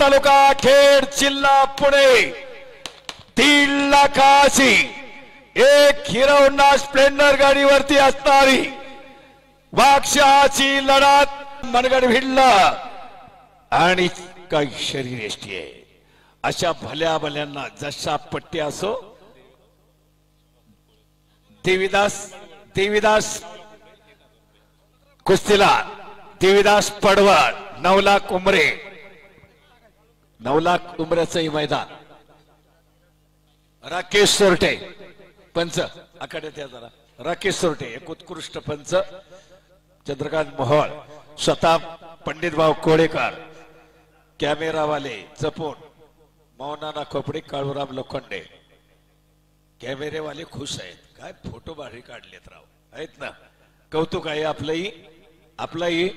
तालुका खेड जिल्हा पुणे 3 लाखाची एक हिरो होंडा स्प्लेंडर गाडीवरती असणारी वाक्षाची लढत मनगड भिडला आणि काही शरीर एष्टी आहे अशा भल्या भल्यांना जशा पट्टी असो देवीदास कुस्तीला देवीदास पडवळ 9 लाख उमरे 9 लाख उमऱ्याचं मैदान राकेश सोरटे पंच आखाड्यात या जरा राकेश सोरटे एक उत्कृष्ट पंच चंद्रकांत मोहोळ स्वतः पंडित भाऊ कोळेकर कॅमेरावाले जपून मौनाना खोपडे काळूराम लोखंडे कॅमेरेवाले खुश आहेत काय फोटो बाहेर काढलेत राव आहेत ना कौतुक आहे आपलंही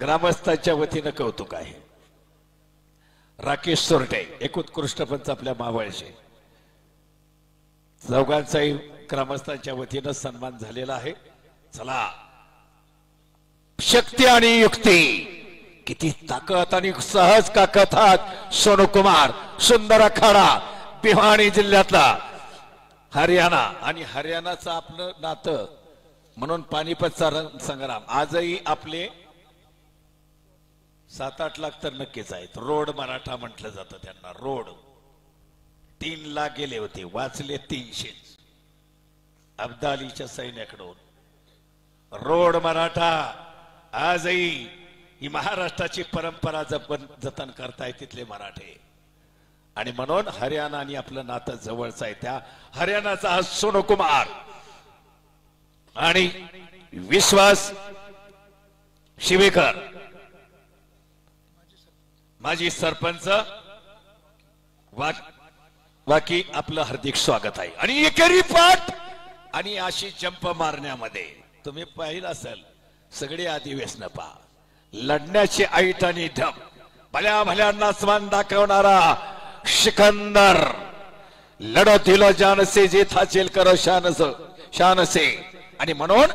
ग्रामस्थांच्या वतीनं कौतुक आहे राकेश सोरटे एक उत्कृष्ट पंच आपल्या मावळचे चौघांचाही ग्रामस्थांच्या वतीनं सन्मान झालेला आहे चला शक्ती आणि युक्ती किती ताकद आणि सहज का कथात सोनू कुमार सुंदर अखाडा भिवानी जिल्ह्यातला हरियाणा आणि हरियाणाचं आपलं नातं म्हणून पानिपतचा संग्राम आजही आपले 7-8 लाख तर नक्कीच आहेत रोड मराठा म्हटलं जातं त्यांना रोड 3 लाख गेले होते वाचले 300 अब्दालीच्या सैन्याकडून रोड मराठा आजही ही महाराष्ट्राची परंपरा जतन करताय तिथले मराठे आणि म्हणून हरियाणा आणि आपलं नातं जवळचं आहे त्या हरियाणाचा हा सोनू कुमार आणि विश्वास शिवेकर माजी सरपंच बाकी आपलं हार्दिक स्वागत आहे आणि एकेरी पाठ आणि अशी जंप मारण्यामध्ये तुम्ही पाहिलं असेल सगळे अधिवेशन पहा लढण्याची ऐट आणि ढम भल्या भल्यांना स्मान दाखवणारा सिकंदर लढतीला जानसे जेथा चेल करो शानसे आणि म्हणून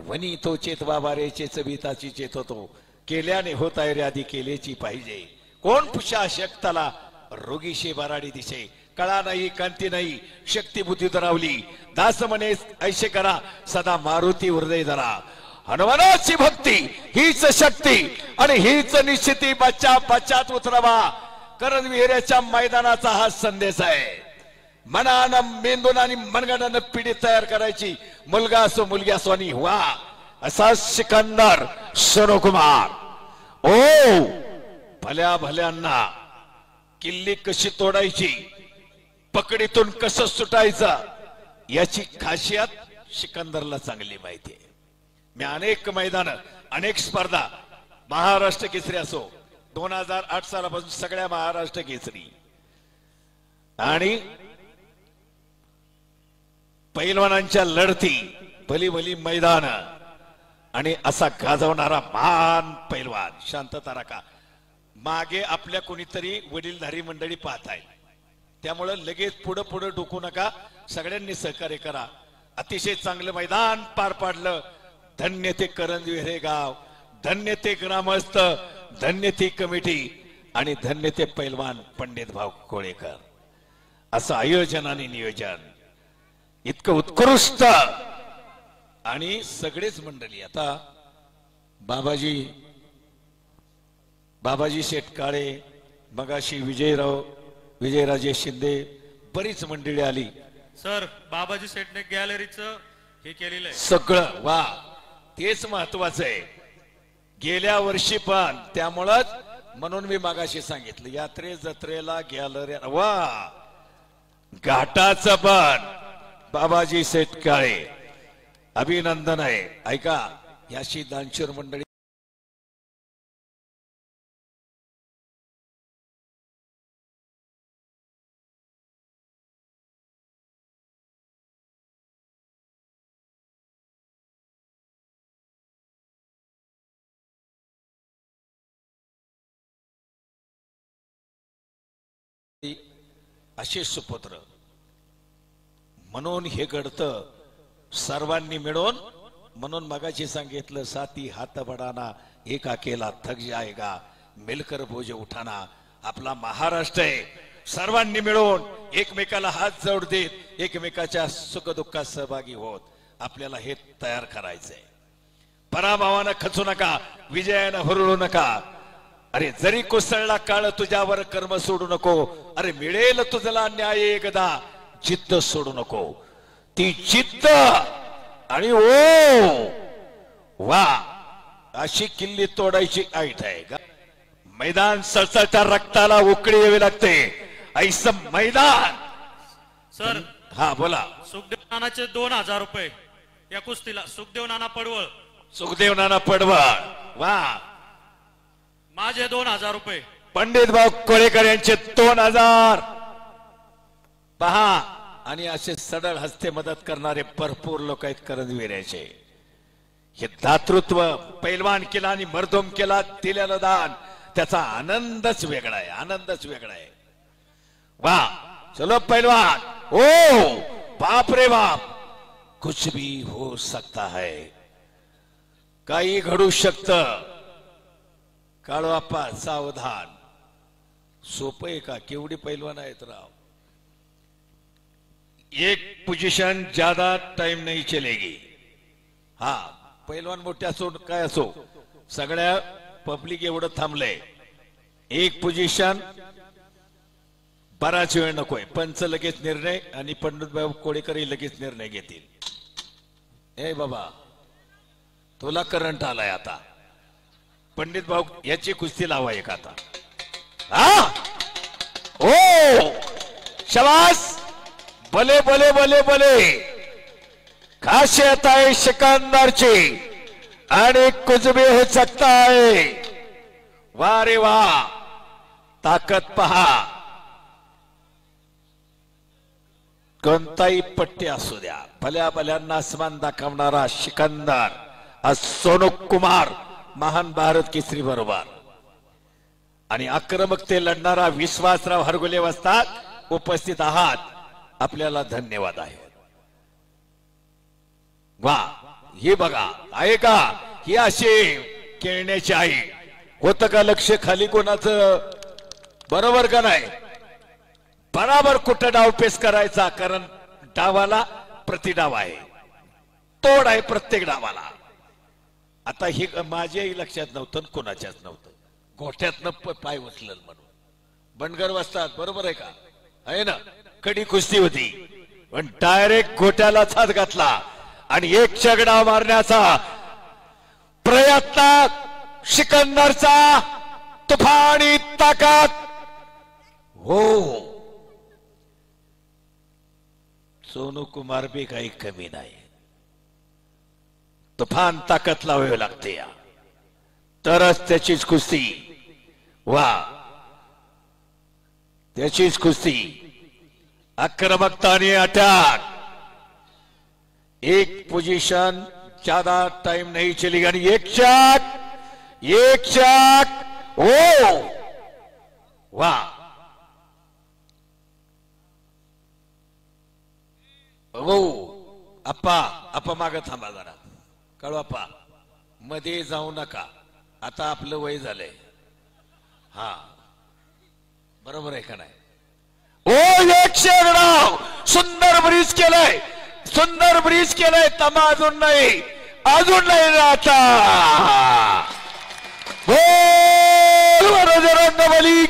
वनी तो चेत बाबारे चेचबिताची चेत होतो केल्याने होत आहे आधी केलेची पाहिजे कोण पुषा शक्ताला रोगीशे बराडी दिसे कळा नाही कांती नाही शक्ती बुद्धी धरावली दास म्हणे ऐशे करा सदा मारुती हृदय धरा हनुमानाची भक्ती हीच शक्ती आणि हीच निश्चिती बच्चात उतरवा करण विहिऱ्याच्या मैदानाचा हा संदेश आहे मनानं मेंदून आणि मनगडानं पिढी तयार करायची मुलगा असो मुलगी असो आणि व्हा असा सिकंदर सोनू कुमार ओ भल्या भल्यांना किल्ली कशी तोडायची पकडीतून कसं सुटायचं याची खासियत सिकंदरला चांगली माहिती आहे मी अनेक मैदान अनेक स्पर्धा महाराष्ट्र केसरी असो 2008 सालापासून सगळ्या महाराष्ट्र केसरी आणि पैलवानांच्या लढती भली भली मैदान आणि असा गाजवणारा महान पैलवान शांतता राखा मागे आपल्या कोणीतरी वडीलधारी मंडळी पाहत आहे त्यामुळे लगेच पुढे डोकू नका सगळ्यांनी सहकार्य करा अतिशय चांगलं मैदान पार पाडलं धन्य ते करंजविहिरे गाव धन्य ते ग्रामस्थ धन्य ती कमिटी आणि धन्य ते पैलवान पंडित भाऊ कोळेकर असं आयोजन आणि नियोजन इतकं उत्कृष्ट आणि सगळेच मंडळी आता बाबाजी शेटकाळे मगाशी विजयराजे शिंदे बरीच मंडळी आली सर बाबाजी शेटने गॅलरीचं हे केलेलं आहे सगळं वा तेच महत्वाचं आहे गेल्या वर्षी पण त्यामुळंच म्हणून मी मगाशी सांगितलं यात्रे जत्रेला गॅलरी वा घाटाचं पण बाबाजी शेटकाळे अभिनंदन आहे ऐका याशी दानशूर मंडळी असे सुपुत्र म्हणून हे घडतं सर्वांनी मिळून म्हणून मगाशी सांगितलं साथी हात बडाना एक अकेला थक जाएगा मिलकर बोझ उठाना आपला महाराष्ट्र आहे. सर्वांनी मिळून एकमेकाला हात जोड देत एकमेकाच्या सुखदुःखात सहभागी होत आपल्याला हे तयार करायचंय. पराभवानं खचू नका, विजयानं हुरळू नका. अरे जरी कोसळला काळ तुझ्यावर कर्म सोडू नको. अरे मिळेल तुझला न्याय एकदा, जिद्द सोडू नको. ती जिद्द आणि वा अशी किल्ली तोडायची ऐट आहे का? मैदान सळसळत्या रक्ताला उकळी यावी लागते. ऐसं मैदान. सर हा बोला. सुखदेव नानाचे 2000 रुपये या कुस्तीला. सुखदेव नाना पडवळ. सुखदेव नाना पडवळ. वा. माझे 2000 रुपये. पंडित भाऊ कोळेकर यांचे 2000. पहा. आणि असे सडळ हस्ते मदत करणारे भरपूर लोक आहेत करंजविऱ्याचे. हे दातृत्व पैलवान केला आणि मर्दोम केला दिलेलं दान, त्याचा आनंदच वेगळा आहे. आनंदच वेगळा आहे. वा. चलो पैलवान. ओ बाप रे बाप. कुछ भी हो सकता है. काही घडू शकतं. काळोआप्पा सावधान. सोपं आहे का? केवढी पैलवान आहेत राव. एक पोजीशन ज्यादा टाइम नहीं चलेगी. हा पैलवान मोठे असो काय असो, सगळ्या पब्लिक एवढं थांबलंय. एक पोजीशन बराच वेळ नकोय. पंच लगेच निर्णय आणि पंडितभाऊ कोळेकरही लगेच निर्णय घेतील. ए बाबा तुला करंट आलाय आता. पंडित भाऊ याची कुस्ती लावा एक आता. हा ओ शाबास. भले भले भले भले. खासियत आहे सिकंदरची आणि कुछ भी हो सकता है. वा रे वा. ताकद पहा. कोणताही पट्टी असू द्या, भल्या भल्यांना आसमान दाखवणारा सिकंदर. आज सोनू कुमार महान भारत केसरी बरोबर आणि आक्रमकते लढणारा विश्वासराव हरगुले वस्ताद उपस्थित आहात. आपल्याला धन्यवाद आहे. वा. हे बघा आहे का? ही अशी खेळण्याची आई. होतं का लक्ष खाली कोणाचं? बरोबर का नाही? बराबर कुठं डाव पेस करायचा, कारण डावाला प्रतिडाव आहे. तोड आहे प्रत्येक डावाला. आता हे माझ्याही लक्षात नव्हतं, कोणाच्याच नव्हतं. गोठ्यातनं पाय उचलल म्हणून बंडगर वस्ताद. बरोबर आहे का? आहे ना? कडी कुस्ती होती पण डायरेक्ट गोट्यालाच हात घातला आणि एक चगडा मारण्याचा प्रयत्न. सिकंदरचा तुफानी ताकद. हो सोनू कुमार भी काही कमी नाही. तुफान ताकद लावावी लागते या, तरच त्याचीच कुस्ती. वा. त्याचीच कुस्ती. आक्रमकता आणि अटॅक. एक पोजीशन ज्यादा टाइम नहीं चलेगा. आणि एक चाक. ओ वा. ओ आप्पा माग थांबा जरा. कळू आप्पा मध्ये जाऊ नका. आता आपलं वय झालंय. हा बरोबर आहे का नाही? ओ एक शेगडाव. सुंदर ब्रिज केलंय. सुंदर ब्रिज केलंय. तमा अजून नाही. अजून नाही आता. बोल बजरंगबली.